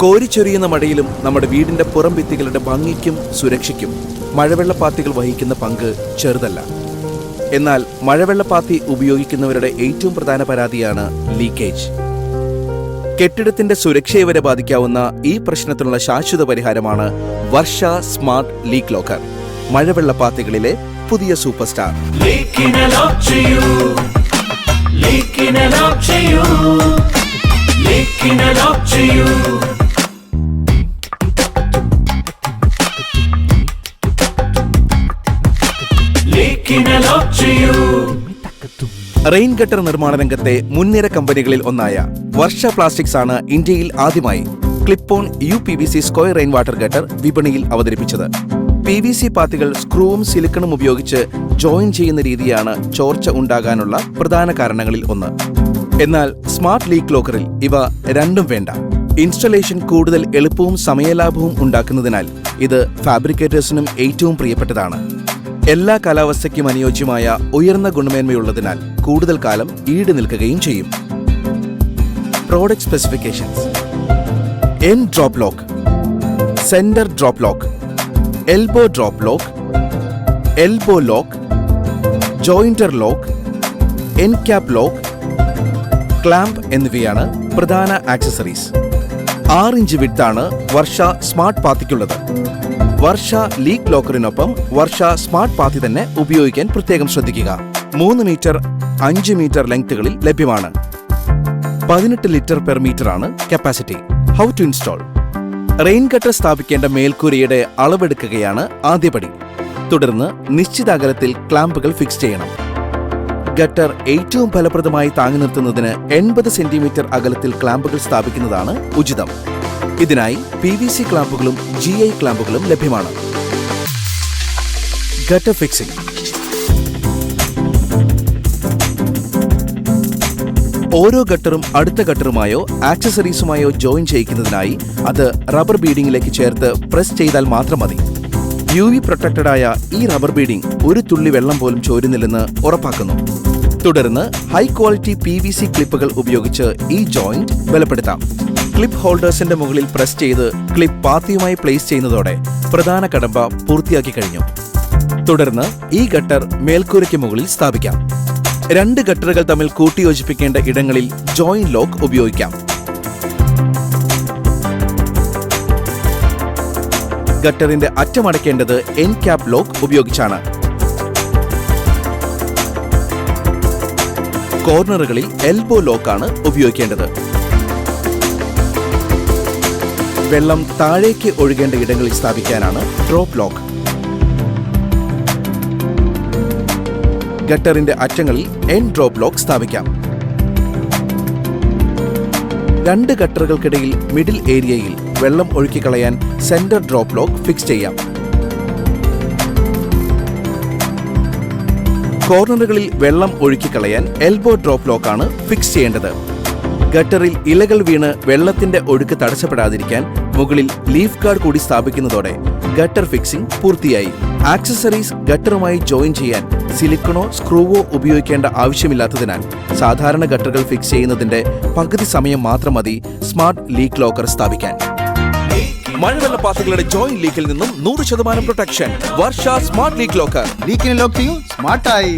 കോരിച്ചൊരിയുന്ന മഴയിലും നമ്മുടെ വീടിന്റെ പുറം ഭിത്തികളുടെ ഭംഗിക്കും സുരക്ഷയ്ക്കും മഴവെള്ളപ്പാത്തികൾ വഹിക്കുന്ന പങ്ക് ചെറുതല്ല. എന്നാൽ മഴവെള്ളപ്പാത്തി ഉപയോഗിക്കുന്നവരുടെ ഏറ്റവും പ്രധാന പരാതിയാണ് ലീക്കേജ്. കെട്ടിടത്തിന്റെ സുരക്ഷയെ വരെ ബാധിക്കാവുന്ന ഈ പ്രശ്നത്തിനുള്ള ശാശ്വത പരിഹാരമാണ് വർഷ സ്മാർട്ട് ലീക്ക് ലോക്കർ, മഴവെള്ളപ്പാത്തികളിലെ പുതിയ സൂപ്പർ സ്റ്റാർ. റെയിൻ ഗട്ടർ നിർമ്മാണ രംഗത്തെ മുൻനിര കമ്പനികളിൽ ഒന്നായ വർഷ പ്ലാസ്റ്റിക്സ് ആണ് ഇന്ത്യയിൽ ആദ്യമായി clip on UPVC square rain water gutter വിപണിയിൽ അവതരിപ്പിച്ചത്. PVC പാത്തികൾ സ്ക്രൂവും സിലിക്കണും ഉപയോഗിച്ച് ജോയിൻ ചെയ്യുന്ന രീതിയാണ് ചോർച്ച ഉണ്ടാകാനുള്ള പ്രധാന കാരണങ്ങളിൽ ഒന്ന്. എന്നാൽ സ്മാർട്ട് ലീക്ക് ലോക്കറിൽ ഇവ രണ്ടും വേണ്ട. ഇൻസ്റ്റലേഷൻ കൂടുതൽ എളുപ്പവും സമയലാഭവും ഉണ്ടാക്കുന്നതിനാൽ ഇത് ഫാബ്രിക്കേറ്റേഴ്സിനും ഏറ്റവും പ്രിയപ്പെട്ടതാണ്. എല്ലാ കാലാവസ്ഥയ്ക്കും അനുയോജ്യമായ ഉയർന്ന ഗുണമേന്മയുള്ളതിനാൽ കൂടുതൽ കാലം ഈട് നിൽക്കുകയും ചെയ്യും. Product specifications: end drop lock, centre drop lock, elbow drop lock, elbow lock, joinder lock, end cap lock, clamp എന്നിവയാണ് പ്രധാന ആക്സസറീസ്. 6 ഇഞ്ച് വിഡ്താണ് വർഷ സ്മാർട്ട് പാത്തിക്കുള്ളത്. വർഷ ലീക്ക് ലോക്കറിനൊപ്പം വർഷ സ്മാർട്ട് പാത്തി തന്നെ ഉപയോഗിക്കാൻ പ്രത്യേകം ശ്രദ്ധിക്കുക. 3 മീറ്റർ 5 മീറ്റർ ലെങ്ത്തുകളിൽ ലഭ്യമാണ്. 18 ലിറ്റർ പെർ മീറ്റർ ആണ് capacity. How to install: rain gutter സ്ഥാപിക്കേണ്ട മേൽക്കൂരയുടെ അളവെടുക്കുകയാണ് ആദ്യപടി. തുടർന്ന് നിശ്ചിത അകലത്തിൽ ക്ലാമ്പുകൾ ഫിക്സ് ചെയ്യണം. ഗട്ടർ ഏറ്റവും ഫലപ്രദമായി താങ്ങി നിർത്തുന്നതിന് 80 സെന്റിമീറ്റർ അകലത്തിൽ ക്ലാമ്പുകൾ സ്ഥാപിക്കുന്നതാണ് ഉചിതം. ഇതിനായി PVC ക്ലാമ്പുകളും GI ക്ലാമ്പുകളും ലഭ്യമാണ്. ഗട്ടർ ഫിക്സിംഗ്: ഓരോ ഗട്ടറും അടുത്ത ഗട്ടറുമായോ ആക്സസറീസുമായോ ജോയിൻ ചെയ്യിക്കുന്നതിനായി അത് റബ്ബർ ബീഡിംഗിലേക്ക് ചേർത്ത് പ്രസ് ചെയ്താൽ മാത്രം മതി. UV പ്രൊട്ടക്റ്റഡായ ഈ റബ്ബർ ബീഡിംഗ് ഒരു തുള്ളി വെള്ളം പോലും ചോരുന്നില്ലെന്ന് ഉറപ്പാക്കുന്നു. തുടർന്ന് ഹൈ ക്വാളിറ്റി PVC ക്ലിപ്പുകൾ ഉപയോഗിച്ച് ഈ ജോയിന്റ് ബലപ്പെടുത്താം. ക്ലിപ്പ് ഹോൾഡേഴ്സിന്റെ മുകളിൽ പ്രസ് ചെയ്ത് ക്ലിപ്പ് പാത്തിയുമായി പ്ലേസ് ചെയ്യുന്നതോടെ പ്രധാന കടമ്പ പൂർത്തിയാക്കി കഴിഞ്ഞു. തുടർന്ന് ഈ ഗട്ടർ മേൽക്കൂരയ്ക്ക് മുകളിൽ സ്ഥാപിക്കാം. 2 ഗട്ടറുകൾ തമ്മിൽ കൂട്ടിയോജിപ്പിക്കേണ്ട ഇടങ്ങളിൽ ജോയിൻ ലോക്ക് ഉപയോഗിക്കാം. ഗട്ടറിന്റെ അറ്റമടയ്ക്കേണ്ടത് എൻഡ് ക്യാപ്പ് ലോക്ക് ഉപയോഗിച്ചാണ്. കോർണറുകളിൽ എൽബോ ലോക്കാണ് ഉപയോഗിക്കേണ്ടത്. വെള്ളം താഴേക്ക് ഒഴുകേണ്ട ഇടങ്ങളിൽ സ്ഥാപിക്കാനാണ് ഡ്രോപ്പ് ലോക്ക്. ഗട്ടറിന്റെ അറ്റങ്ങളിൽ എൻഡ് ഡ്രോപ്പ് ലോക്ക് സ്ഥാപിക്കാം. 2 ഗട്ടറുകൾക്കിടയിൽ മിഡിൽ ഏരിയയിൽ വെള്ളം ഒഴുക്കിക്കളയാൻ സെന്റർ ഡ്രോപ്പ് ലോക്ക് ഫിക്സ് ചെയ്യാം. കോർണറുകളിൽ വെള്ളം ഒഴുക്കിക്കളയാൻ എൽബോ ഡ്രോപ്പ് ലോക്കാണ് ഫിക്സ് ചെയ്യേണ്ടത്. ഗട്ടറിൽ ഇലകൾ വീണ് വെള്ളത്തിന്റെ ഒഴുക്ക് തടസ്സപ്പെടാതിരിക്കാൻ മുകളിൽ ലീഫ് ഗാർഡ് കൂടി സ്ഥാപിക്കുന്നതോടെ ഗട്ടർ ഫിക്സിംഗ് പൂർത്തിയായി. ആക്സസറീസ് ഗട്ടറുമായി ജോയിൻ ചെയ്യാൻ സിലിക്കണോ സ്ക്രൂവോ ഉപയോഗിക്കേണ്ട ആവശ്യമില്ലാത്തതിനാൽ സാധാരണ ഗട്ടറുകൾ ഫിക്സ് ചെയ്യുന്നതിന്റെ പകുതി സമയം മാത്രം മതി സ്മാർട്ട് ലീക്ക് ലോക്കർ സ്ഥാപിക്കാൻ. മഴവെള്ളപ്പാത്തികളുടെ ജോയിന്റ് ലീക്കിൽ നിന്നും 100% പ്രൊട്ടക്ഷൻ. വർഷ സ്മാർട്ട് ലീക്ക് ലോക്കർ. ലീക്കിനെ ലോക്ക് ചെയ്യൂ, സ്മാർട്ടായി.